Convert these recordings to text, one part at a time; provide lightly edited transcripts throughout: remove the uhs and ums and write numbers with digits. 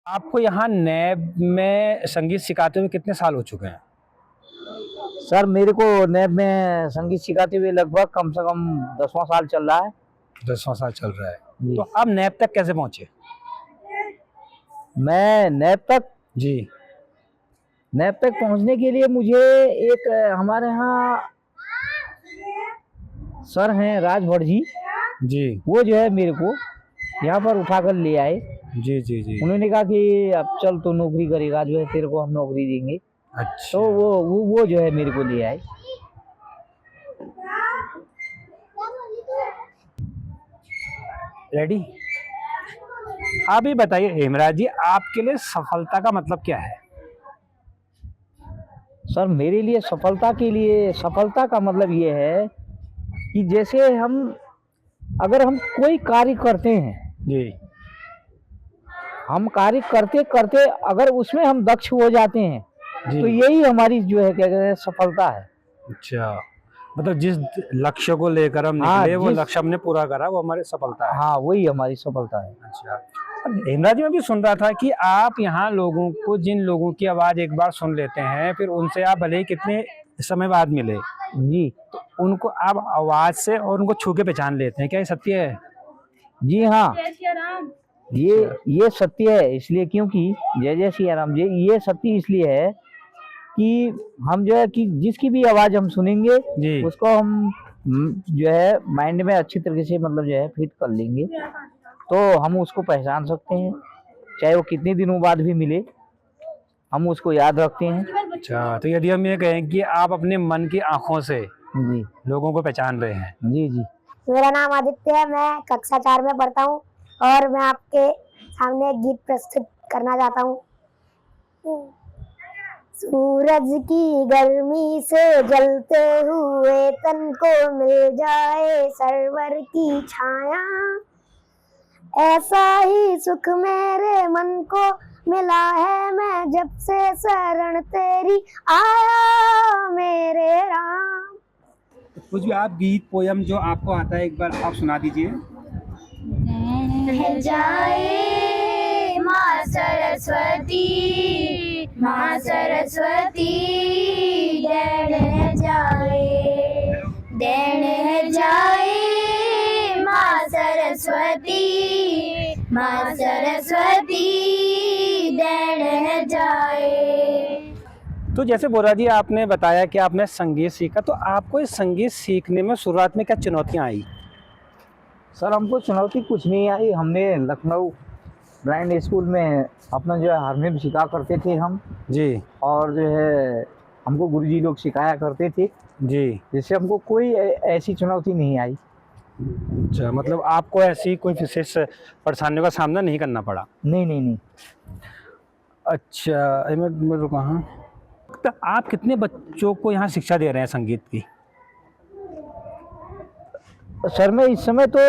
आपको यहाँ नैब में संगीत सिखाते हुए कितने साल हो चुके हैं? सर मेरे को नैब में संगीत सिखाते हुए लगभग कम से कम 10वां साल चल रहा है। 10वां साल चल रहा है। जी। तो आप नैब तक कैसे पहुंचे? मैं जी। नैब तक पहुंचने के लिए मुझे एक हमारे यहाँ सर हैं राजभर जी, जी। वो जो है मेरे को यहाँ पर उठाकर ले आए। जी जी जी। उन्होंने कहा कि अब चल तो नौकरी करेगा, जो है तेरे को हम नौकरी देंगे। अच्छा। तो वो जो है मेरे को ले आए। रेडी? आप ही बताइए हेमराज जी, आपके लिए सफलता का मतलब क्या है? सर मेरे लिए सफलता का मतलब ये है कि जैसे अगर हम कोई कार्य करते हैं, जी। हम कार्य करते करते अगर उसमें हम दक्ष हो जाते हैं, जी। तो यही हमारी जो है क्या कहते हैं सफलता है। अच्छा, मतलब जिस लक्ष्य को लेकर हम हाँ, निकले वो लक्ष्य हमने पूरा करा, वो हमारी सफलता है। हाँ, वही हमारी सफलता है। अच्छा। हेमराज जी, मैं भी सुन रहा था कि आप यहाँ लोगों को, जिन लोगों की आवाज एक बार सुन लेते हैं, फिर उनसे आप भले ही कितने समय बाद मिले, जी। तो उनको आप आवाज से और उनको छू के पहचान लेते हैं, क्या ये सत्य है? जी हाँ, ये सत्य है। इसलिए क्योंकि जय जय सिया राम जी, ये सत्य इसलिए है कि हम जो है कि जिसकी भी आवाज हम सुनेंगे जी। उसको हम जो है माइंड में अच्छी तरीके से मतलब जो है फिट कर लेंगे, तो हम उसको पहचान सकते हैं। चाहे वो कितने दिनों बाद भी मिले, हम उसको याद रखते हैं। अच्छा, तो यदि हम ये कहें कि आप अपने मन की आंखों से जी लोगों को पहचान रहे हैं। जी जी। मेरा नाम आदित्य है, मैं कक्षा 4 में पढ़ता हूँ और मैं आपके सामने एक गीत प्रस्तुत करना चाहता हूँ। सूरज की गर्मी से जलते हुए तन को मिल जाए सरवर की छाया, ऐसा ही सुख मेरे मन को मिला है मैं जब से शरण तेरी आया मेरे राम। कुछ भी आप गीत पोयम जो आपको आता है एक बार आप सुना दीजिए। रह जाए माँ सरस्वती, माँ सरस्वती रह जाए, रह जाए माँ सरस्वती, माँ सरस्वती रह जाए। तो जैसे बोरा जी आपने बताया कि आपने संगीत सीखा, तो आपको इस संगीत सीखने में शुरुआत में क्या चुनौतियां आई? सर हमको चुनौती कुछ नहीं आई। हमने लखनऊ ब्लाइंड स्कूल में अपना जो है हारमोनियम सीखा करते थे हम जी। और जो है हमको गुरुजी लोग सिखाया करते थे, जी। जिससे हमको कोई ऐसी चुनौती नहीं आई। अच्छा, मतलब आपको ऐसी कोई विशेष परेशानियों का सामना नहीं करना पड़ा? नहीं नहीं नहीं। अच्छा, मैं रुका। हाँ, तो आप कितने बच्चों को यहाँ शिक्षा दे रहे हैं संगीत की? सर मैं इस समय तो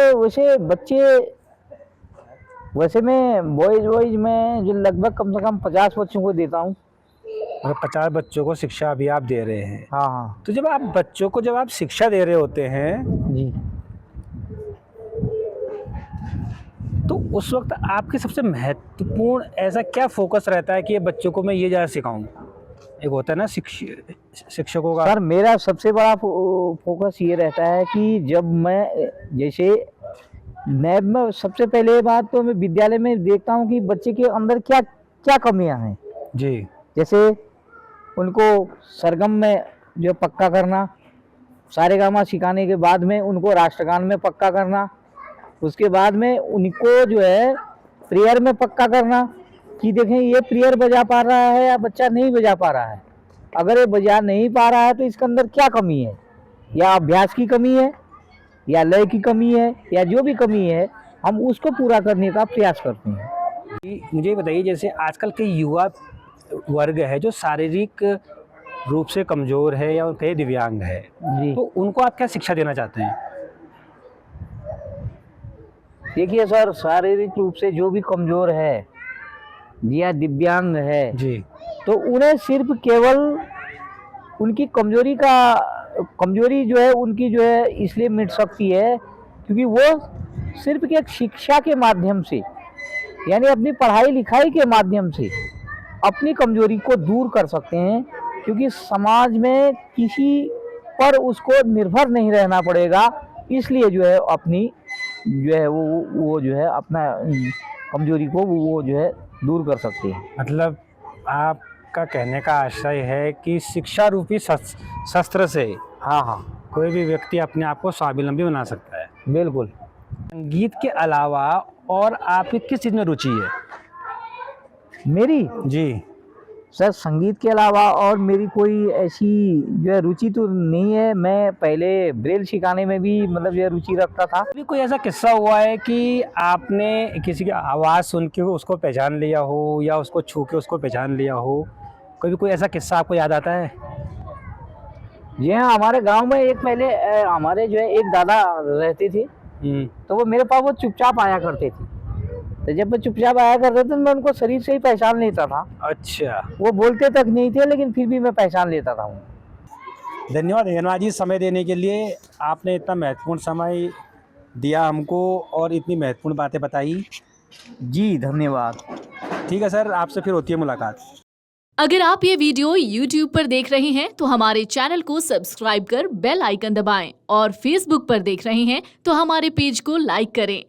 वैसे मैं बॉयज में जो लगभग कम से कम 50 बच्चों को देता हूँ। मतलब 50 बच्चों को शिक्षा अभी आप दे रहे हैं? हाँ हाँ। तो जब आप शिक्षा दे रहे होते हैं, जी। तो उस वक्त आपके सबसे महत्वपूर्ण ऐसा क्या फोकस रहता है कि ये बच्चों को मैं ये ज़्यादा सिखाऊं? एक होता है ना शिक्षकों का। सर मेरा सबसे बड़ा फोकस ये रहता है कि जब मैं जैसे नैब में सबसे पहले बात तो मैं विद्यालय में देखता हूँ कि बच्चे के अंदर क्या क्या कमियां हैं। जी। जैसे उनको सरगम में जो पक्का करना, सारेगामा सिखाने के बाद में उनको राष्ट्रगान में पक्का करना, उसके बाद में उनको जो है प्रेयर में पक्का करना कि देखें ये प्रेयर बजा पा रहा है या बच्चा नहीं बजा पा रहा है। अगर ये बजा नहीं पा रहा है तो इसके अंदर क्या कमी है, या अभ्यास की कमी है या लय की कमी है या जो भी कमी है, हम उसको पूरा करने का प्रयास करते हैं। मुझे बताइए, जैसे आजकल के युवा वर्ग है जो शारीरिक रूप से कमजोर है या कहीं दिव्यांग है, तो उनको आप क्या शिक्षा देना चाहते हैं? देखिए सर, शारीरिक रूप से जो भी कमजोर है या दिव्यांग है जी, तो उन्हें सिर्फ केवल उनकी कमजोरी जो है उनकी जो है इसलिए मिट सकती है क्योंकि वो सिर्फ एक शिक्षा के माध्यम से यानी अपनी पढ़ाई लिखाई के माध्यम से अपनी कमजोरी को दूर कर सकते हैं, क्योंकि समाज में किसी पर उसको निर्भर नहीं रहना पड़ेगा। इसलिए जो है अपनी जो है वो जो है अपना कमजोरी को वो जो है दूर कर सकते हैं। मतलब आपका कहने का आशय है कि शिक्षा रूपी शस्त्र से हाँ हाँ कोई भी व्यक्ति अपने आप को स्वावलंबी बना सकता है। बिल्कुल। संगीत के अलावा और आपकी किस चीज़ में रुचि है? मेरी जी। सर संगीत के अलावा और मेरी कोई ऐसी जो है रुचि तो नहीं है। मैं पहले ब्रेल सिखाने में भी मतलब जो है रुचि रखता था। अभी कोई ऐसा किस्सा हुआ है कि आपने किसी की आवाज़ सुन के उसको पहचान लिया हो या उसको छू के उसको पहचान लिया हो? कोई ऐसा किस्सा आपको याद आता है? जी हाँ, हमारे गांव में एक पहले हमारे जो है एक दादा रहते थे, तो वो मेरे पास वो चुपचाप आया करते थे। तो जब मैं चुपचाप आया करते थे तो मैं उनको शरीर से ही पहचान लेता था। अच्छा। वो बोलते तक नहीं थे लेकिन फिर भी मैं पहचान लेता था। धन्यवाद धन्यवाद जी, समय देने के लिए। आपने इतना महत्वपूर्ण समय दिया हमको और इतनी महत्वपूर्ण बातें बताई। जी धन्यवाद। ठीक है सर, आपसे फिर होती है मुलाकात। अगर आप ये वीडियो YouTube पर देख रहे हैं तो हमारे चैनल को सब्सक्राइब कर बेल आइकन दबाएं और Facebook पर देख रहे हैं तो हमारे पेज को लाइक करें।